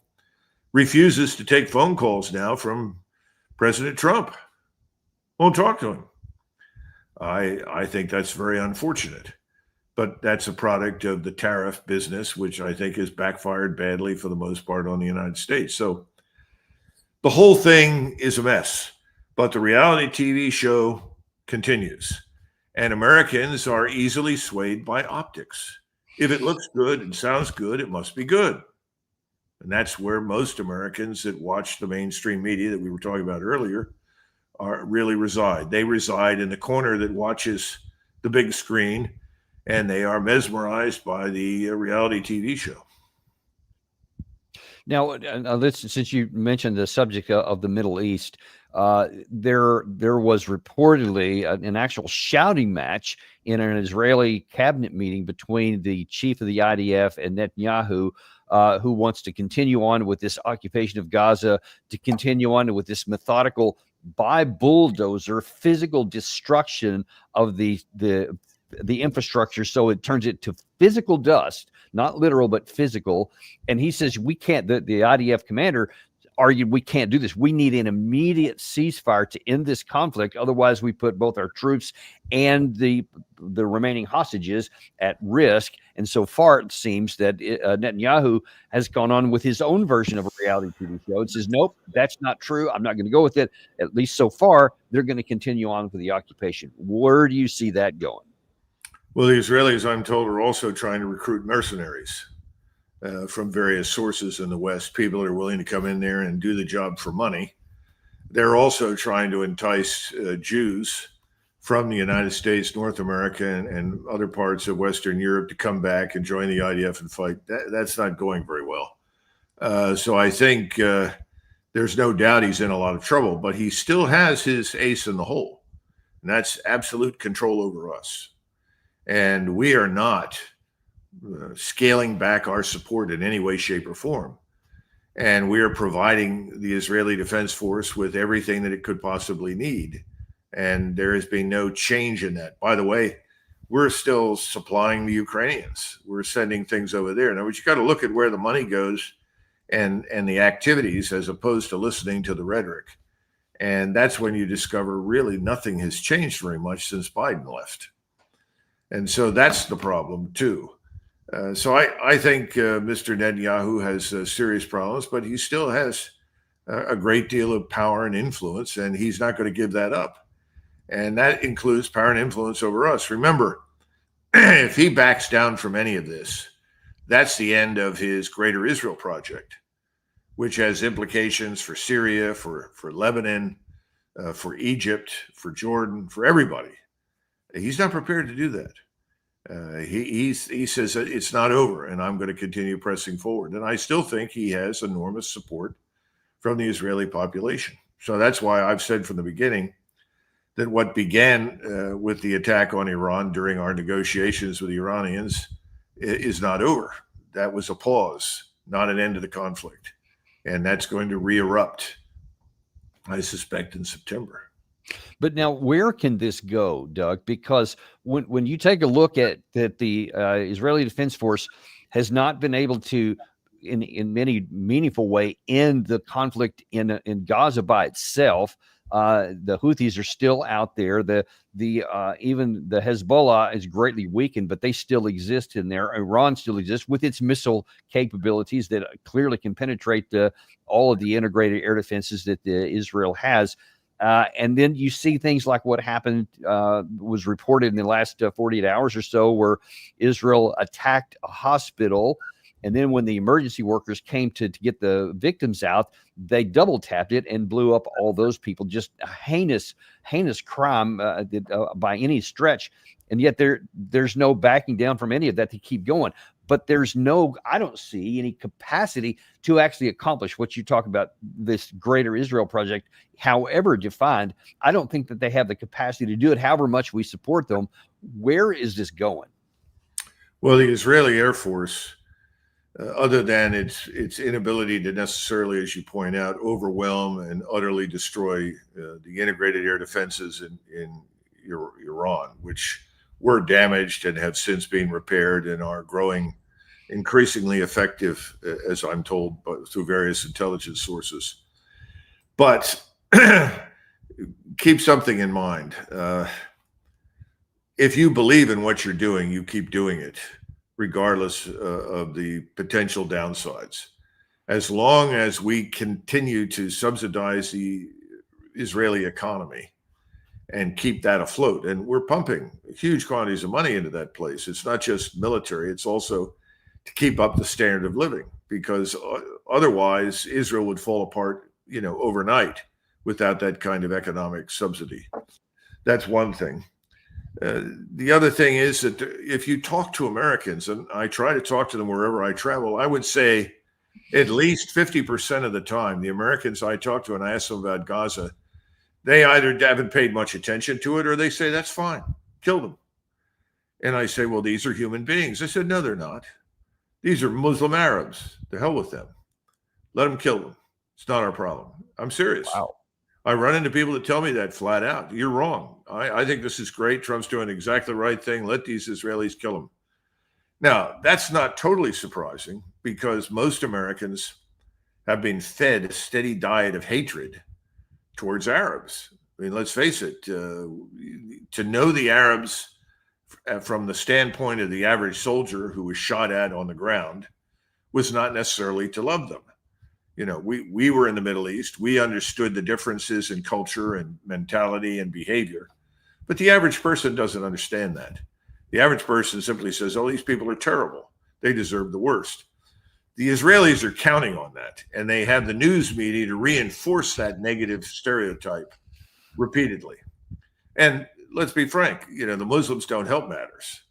S2: refuses to take phone calls now from President Trump. Won't talk to him. I think that's very unfortunate. But that's a product of the tariff business, which I think has backfired badly for the most part on the United States. So the whole thing is a mess. But the reality TV show continues. And Americans are easily swayed by optics. If it looks good and sounds good, it must be good. And that's where most Americans that watch the mainstream media that we were talking about earlier really reside. They reside in the corner that watches the big screen, and they are mesmerized by the reality TV show.
S1: Now, since you mentioned the subject of the Middle East, there was reportedly an actual shouting match in an Israeli cabinet meeting between the chief of the IDF and Netanyahu, who wants to continue on with this occupation of Gaza, to continue on with this methodical by bulldozer, physical destruction of the infrastructure, so it turns it to physical dust, not literal but physical. And he says we can't. The IDF commander argued we can't do this. We need an immediate ceasefire to end this conflict. Otherwise, we put both our troops and the remaining hostages at risk. And so far, it seems that Netanyahu has gone on with his own version of a reality TV show. It says, nope, that's not true. I'm not going to go with it. At least so far, they're going to continue on with the occupation. Where do you see that going?
S2: Well, the Israelis, I'm told, are also trying to recruit mercenaries from various sources in the West, people that are willing to come in there and do the job for money. They're also trying to entice Jews from the United States, North America, and other parts of Western Europe to come back and join the IDF and fight. That's not going very well. So I think there's no doubt he's in a lot of trouble, but he still has his ace in the hole, and that's absolute control over us. And we are not scaling back our support in any way, shape, or form. And we are providing the Israeli Defense Force with everything that it could possibly need. And there has been no change in that. By the way, we're still supplying the Ukrainians. We're sending things over there. Now, but you got to look at where the money goes and the activities as opposed to listening to the rhetoric. And that's when you discover really nothing has changed very much since Biden left. And so that's the problem, too. So I think Mr. Netanyahu has serious problems, but he still has a great deal of power and influence, and he's not going to give that up. And that includes power and influence over us. Remember, if he backs down from any of this, that's the end of his Greater Israel project, which has implications for Syria, for Lebanon, for Egypt, for Jordan, for everybody. He's not prepared to do that. He says that it's not over, and I'm going to continue pressing forward. And I still think he has enormous support from the Israeli population. So that's why I've said from the beginning that what began with the attack on Iran during our negotiations with the Iranians is not over. That was a pause, not an end to the conflict. And that's going to re-erupt, I suspect, in September.
S1: But now, where can this go, Doug? Because when you take a look at that, the Israeli Defense Force has not been able to, in any meaningful way, end the conflict in Gaza by itself. The Houthis are still out there. Even the Hezbollah is greatly weakened, but they still exist in there. Iran still exists with its missile capabilities that clearly can penetrate all of the integrated air defenses that Israel has. And then you see things like what happened, was reported in the last 48 hours or so, where Israel attacked a hospital. And then when the emergency workers came to get the victims out, they double tapped it and blew up all those people. Just a heinous crime by any stretch. And yet there's no backing down from any of that to keep going. But I don't see any capacity to actually accomplish what you talk about, this Greater Israel project, however defined. I don't think that they have the capacity to do it, however much we support them. Where is this going?
S2: Well, the Israeli Air Force, other than its inability to necessarily, as you point out, overwhelm and utterly destroy the integrated air defenses in Iran, which were damaged and have since been repaired and are growing increasingly effective, as I'm told, through various intelligence sources. But keep something in mind. If you believe in what you're doing, you keep doing it, regardless of the potential downsides. As long as we continue to subsidize the Israeli economy and keep that afloat. And we're pumping huge quantities of money into that place. It's not just military, it's also to keep up the standard of living, because otherwise Israel would fall apart, overnight without that kind of economic subsidy. That's one thing. The other thing is that if you talk to Americans, and I try to talk to them wherever I travel, I would say at least 50% of the time, the Americans I talk to and I ask them about Gaza, they either haven't paid much attention to it or they say, that's fine, kill them. And I say, well, these are human beings. They said, no, they're not. These are Muslim Arabs. The hell with them. Let them kill them. It's not our problem. I'm serious.
S1: Wow.
S2: I run into people that tell me that flat out. You're wrong. I think this is great. Trump's doing exactly the right thing. Let these Israelis kill them. Now, that's not totally surprising because most Americans have been fed a steady diet of hatred towards Arabs. I mean, let's face it, to know the Arabs from the standpoint of the average soldier who was shot at on the ground was not necessarily to love them. You know, we were in the Middle East. We understood the differences in culture and mentality and behavior. But the average person doesn't understand that. The average person simply says, oh, these people are terrible. They deserve the worst. The Israelis are counting on that, and they have the news media to reinforce that negative stereotype repeatedly. And let's be frank, you know, the Muslims don't help matters.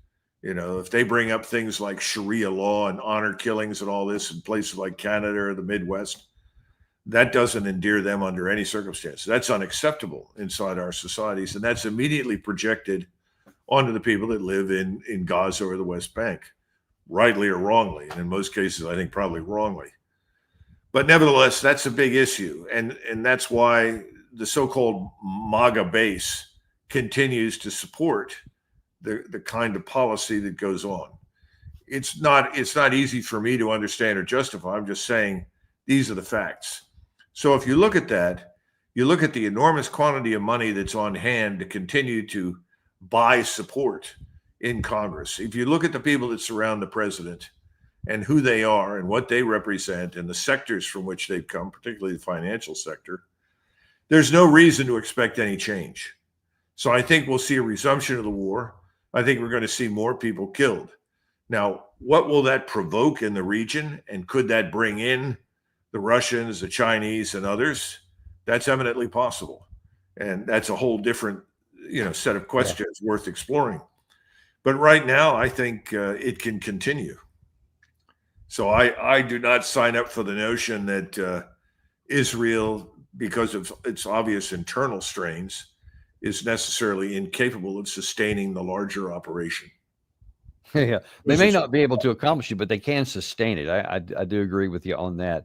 S2: You know, if they bring up things like Sharia law and honor killings and all this in places like Canada or the Midwest, that doesn't endear them under any circumstance. That's unacceptable inside our societies, and that's immediately projected onto the people that live in Gaza or the West Bank, rightly or wrongly. And in most cases, I think probably wrongly. But nevertheless, that's a big issue. And that's why the so-called MAGA base continues to support the kind of policy that goes on. It's not easy for me to understand or justify. I'm just saying these are the facts. So if you look at that, you look at the enormous quantity of money that's on hand to continue to buy support in Congress. If you look at the people that surround the president and who they are and what they represent and the sectors from which they've come, particularly the financial sector, there's no reason to expect any change. So I think we'll see a resumption of the war. I think we're going to see more people killed. Now, what will that provoke in the region? And could that bring in the Russians, the Chinese, and others? That's eminently possible. And that's a whole different, set of questions worth exploring. But right now, I think it can continue. So I do not sign up for the notion that Israel, because of its obvious internal strains, is necessarily incapable of sustaining the larger operation.
S1: Yeah, they may not be able to accomplish it, but they can sustain it. I do agree with you on that.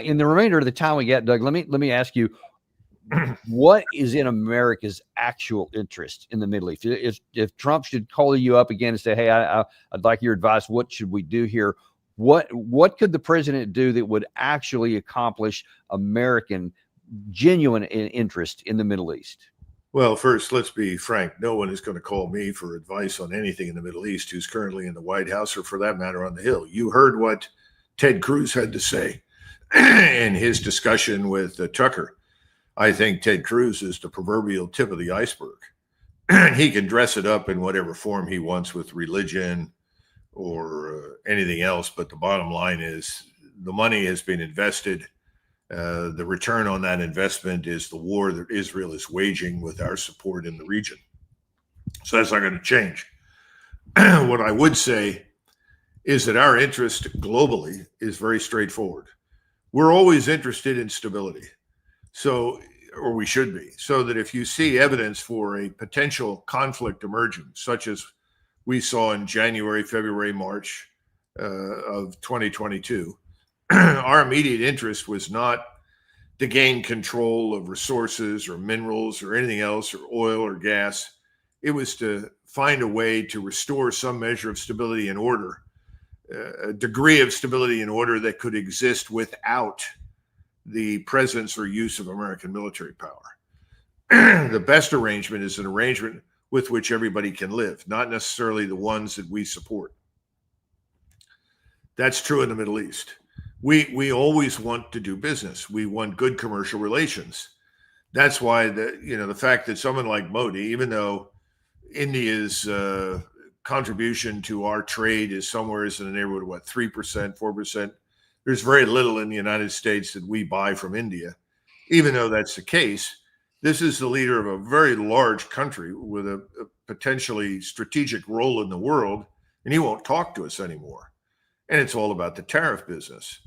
S1: In the remainder of the time we got, Doug, let me ask you, what is in America's actual interest in the Middle East? If Trump should call you up again and say, "Hey, I'd like your advice. What should we do here?" What could the president do that would actually accomplish American genuine interest in the Middle East?
S2: Well, first, let's be frank. No one is going to call me for advice on anything in the Middle East who's currently in the White House or, for that matter, on the Hill. You heard what Ted Cruz had to say in his discussion with Tucker. I think Ted Cruz is the proverbial tip of the iceberg. He can dress it up in whatever form he wants with religion or anything else. But the bottom line is the money has been invested. The return on that investment is the war that Israel is waging with our support in the region. So that's not going to change. What I would say is that our interest globally is very straightforward. We're always interested in stability. So, or we should be, so that if you see evidence for a potential conflict emerging, such as we saw in January, February, March of 2022, our immediate interest was not to gain control of resources or minerals or anything else, or oil or gas. It was to find a way to restore some measure of stability and order, a degree of stability and order that could exist without the presence or use of American military power. The best arrangement is an arrangement with which everybody can live, not necessarily the ones that we support. That's true in the Middle East. We always want to do business. We want good commercial relations. That's why the fact that someone like Modi, even though India's contribution to our trade is somewhere in the neighborhood of 3%, 4%, there's very little in the United States that we buy from India. Even though that's the case, this is the leader of a very large country with a potentially strategic role in the world, and he won't talk to us anymore. And it's all about the tariff business.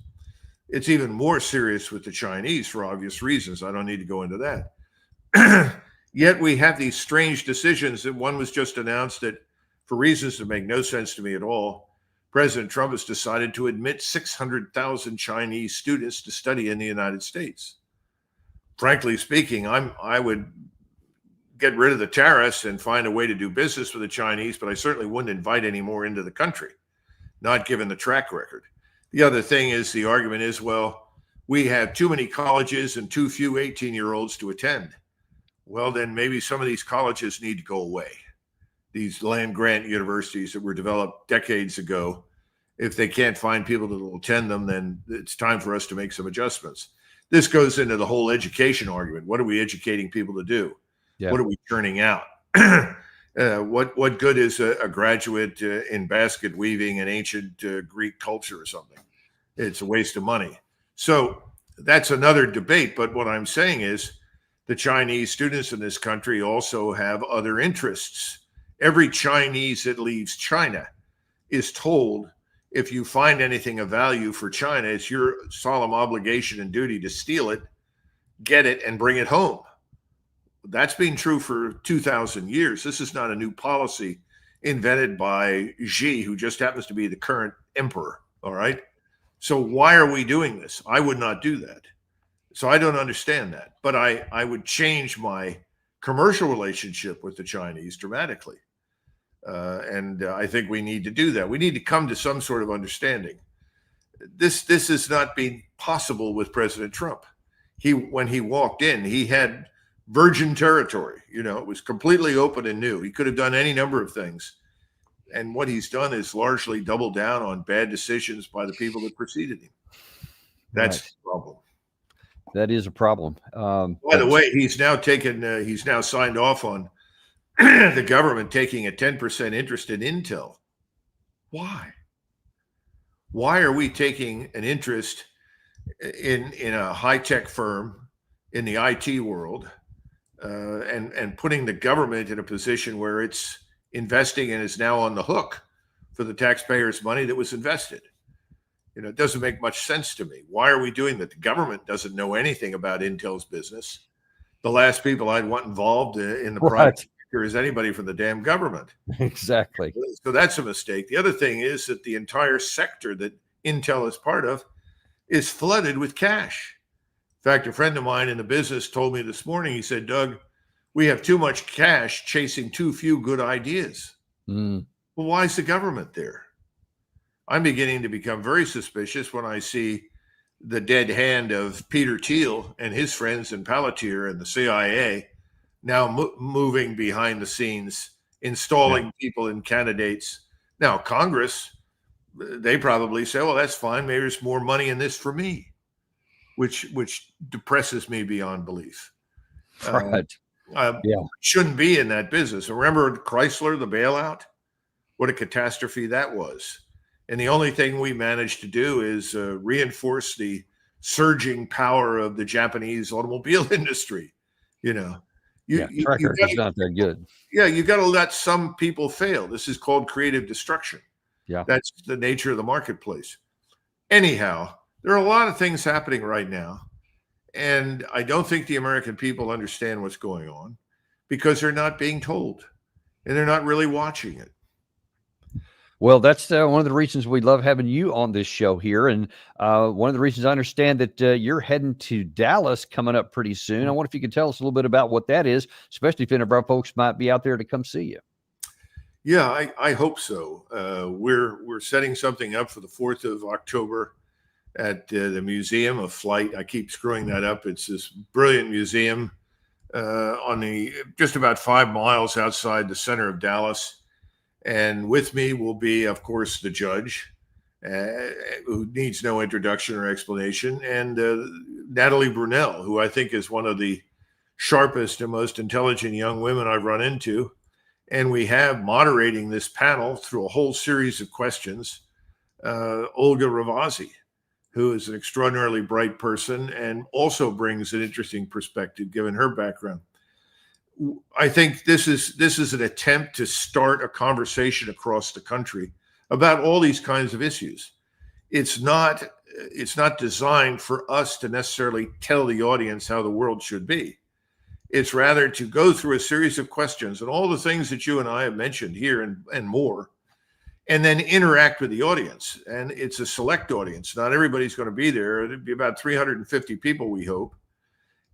S2: It's even more serious with the Chinese for obvious reasons. I don't need to go into that. Yet we have these strange decisions that one was just announced that, for reasons that make no sense to me at all, President Trump has decided to admit 600,000 Chinese students to study in the United States. frankly speaking, I would get rid of the tariffs and find a way to do business with the Chinese, but I certainly wouldn't invite any more into the country, not given the track record. The other thing is the argument is, well, we have too many colleges and too few 18-year-olds to attend. Well, then maybe some of these colleges need to go away. These land grant universities that were developed decades ago, if they can't find people that will attend them, then it's time for us to make some adjustments. This goes into the whole education argument. What are we educating people to do? Yeah. What are we churning out? What good is a graduate in basket weaving and ancient Greek culture or something? It's a waste of money. So that's another debate. But what I'm saying is the Chinese students in this country also have other interests. Every Chinese that leaves China is told, if you find anything of value for China, it's your solemn obligation and duty to steal it, get it, and bring it home. That's been true for 2,000 years. This is not a new policy invented by Xi, who just happens to be the current emperor. All right. So why are we doing this? I would not do that. So I don't understand that. But I would change my commercial relationship with the Chinese dramatically. And I think we need to do that. We need to come to some sort of understanding. This has not been possible with President Trump. When he walked in, he had virgin territory. It was completely open and new. He could have done any number of things. And what he's done is largely doubled down on bad decisions by the people that preceded him. That's the problem.
S1: That is a problem.
S2: By the way, he's now signed off on the government taking a 10% interest in Intel. Why? Why are we taking an interest in a high-tech firm in the IT world and putting the government in a position where it's investing and is now on the hook for the taxpayers' money that was invested? It doesn't make much sense to me. Why are we doing that? The government doesn't know anything about Intel's business. The last people I'd want involved in the private sector is anybody from the damn government.
S1: Exactly.
S2: So that's a mistake. The other thing is that the entire sector that Intel is part of is flooded with cash. In fact, a friend of mine in the business told me this morning, he said, Doug, we have too much cash chasing too few good ideas. Well, why is the government there? I'm beginning to become very suspicious when I see the dead hand of Peter Thiel and his friends in Palantir and the CIA now moving behind the scenes, installing people and candidates. Now, Congress, they probably say, well, that's fine. Maybe there's more money in this for me, which depresses me beyond belief.
S1: Right.
S2: Shouldn't be in that business. Remember Chrysler, the bailout? What a catastrophe that was. And the only thing we managed to do is reinforce the surging power of the Japanese automobile industry.
S1: Track record is not that good.
S2: Yeah, you got to let some people fail. This is called creative destruction.
S1: Yeah,
S2: that's the nature of the marketplace. Anyhow, there are a lot of things happening right now, and I don't think the American people understand what's going on because they're not being told, and they're not really watching it.
S1: Well, that's one of the reasons we love having you on this show here. And one of the reasons I understand that you're heading to Dallas coming up pretty soon. I wonder if you could tell us a little bit about what that is, especially if any of our folks might be out there to come see you.
S2: Yeah, I hope so. We're setting something up for the 4th of October at the Museum of Flight. I keep screwing that up. It's this brilliant museum on just about 5 miles outside the center of Dallas. And with me will be, of course, the judge, who needs no introduction or explanation, and Natalie Brunell, who I think is one of the sharpest and most intelligent young women I've run into. And we have moderating this panel through a whole series of questions, Olga Ravasi, who is an extraordinarily bright person and also brings an interesting perspective given her background. I think this is an attempt to start a conversation across the country about all these kinds of issues. It's not designed for us to necessarily tell the audience how the world should be. It's rather to go through a series of questions and all the things that you and I have mentioned here and more, and then interact with the audience. And it's a select audience. Not everybody's going to be there. It'll be about 350 people, we hope.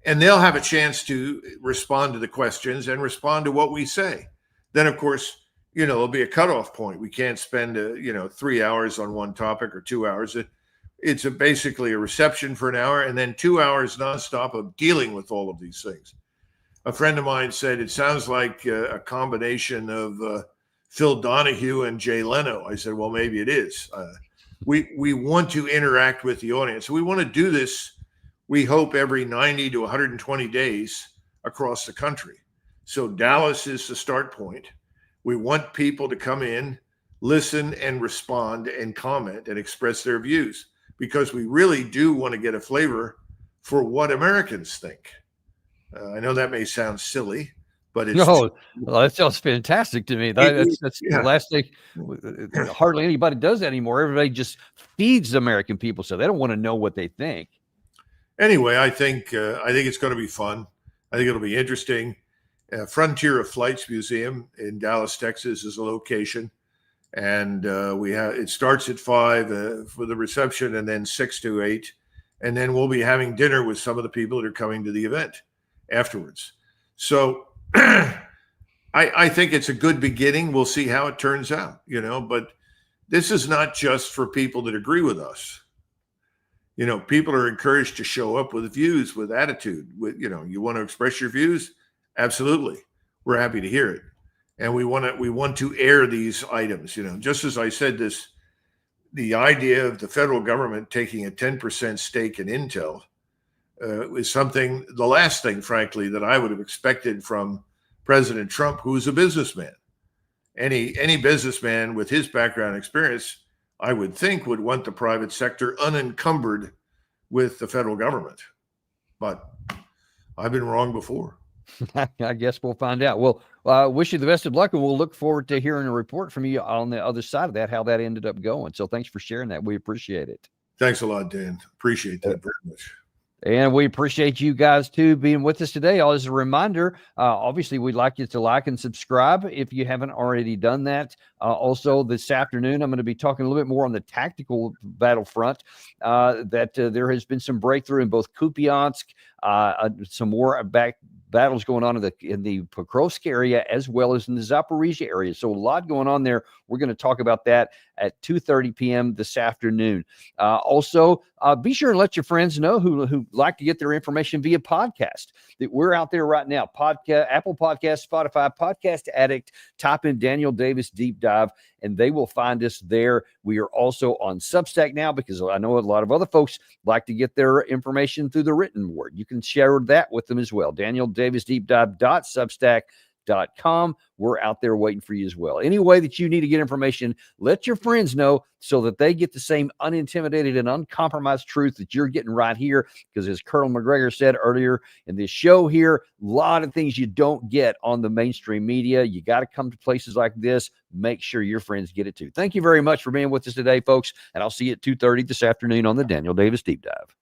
S2: and they'll have a chance to respond to the questions and respond to what we say. Then, of course, there'll be a cutoff point. We can't spend 3 hours on one topic or 2 hours. It's basically a reception for an hour and then 2 hours nonstop of dealing with all of these things. A friend of mine said it sounds like a combination of Phil Donahue and Jay Leno. I said, well, maybe it is. We want to interact with the audience. We want to do this, we hope, every 90 to 120 days across the country. So Dallas is the start point. We want people to come in, listen and respond and comment and express their views, because we really do want to get a flavor for what Americans think. I know that may sound silly, but it's
S1: no, well, that sounds fantastic to me. That's the last thing. Hardly anybody does that anymore. Everybody just feeds American people, so they don't want to know what they think.
S2: Anyway, I think it's going to be fun. I think it'll be interesting. Frontier of Flights Museum in Dallas, Texas, is a location, and it starts at 5 for the reception, and then 6 to 8, and then we'll be having dinner with some of the people that are coming to the event afterwards. So I think it's a good beginning. We'll see how it turns out, but this is not just for people that agree with us. People are encouraged to show up with views, with attitude, you want to express your views. Absolutely. We're happy to hear it. And we want to air these items, just as I said, the idea of the federal government taking a 10% stake in Intel is something, the last thing, frankly, that I would have expected from President Trump, who's a businessman. Any businessman with his background experience, I would think, would want the private sector unencumbered with the federal government. But I've been wrong before.
S1: I guess we'll find out. Well, I wish you the best of luck, and we'll look forward to hearing a report from you on the other side of that, how that ended up going. So thanks for sharing that. We appreciate it.
S2: Thanks a lot, Dan. Appreciate that very much.
S1: And we appreciate you guys too being with us today. As a reminder, obviously we'd like you to like and subscribe if you haven't already done that. Also this afternoon, I'm going to be talking a little bit more on the tactical battlefront, that there has been some breakthrough in both Kupiansk, some more battles going on in the Pokrovsk area, as well as in the Zaporizhia area. So a lot going on there. We're going to talk about that at 2:30 p.m. this afternoon. Also, be sure and let your friends know who like to get their information via podcast, that we're out there right now. Apple Podcast, Spotify, Podcast Addict. Type in Daniel Davis Deep Dive, and they will find us there. We are also on Substack now, because I know a lot of other folks like to get their information through the written word. You can share that with them as well. DanielDavisDeepDive.substack.com. We're out there waiting for you as well. Any way that you need to get information, let your friends know, so that they get the same unintimidated and uncompromised truth that you're getting right here. Because as Colonel Macgregor said earlier in this show here, a lot of things you don't get on the mainstream media. You got to come to places like this. Make sure your friends get it too. Thank you very much for being with us today, folks. And I'll see you at 2:30 this afternoon on the Daniel Davis Deep Dive.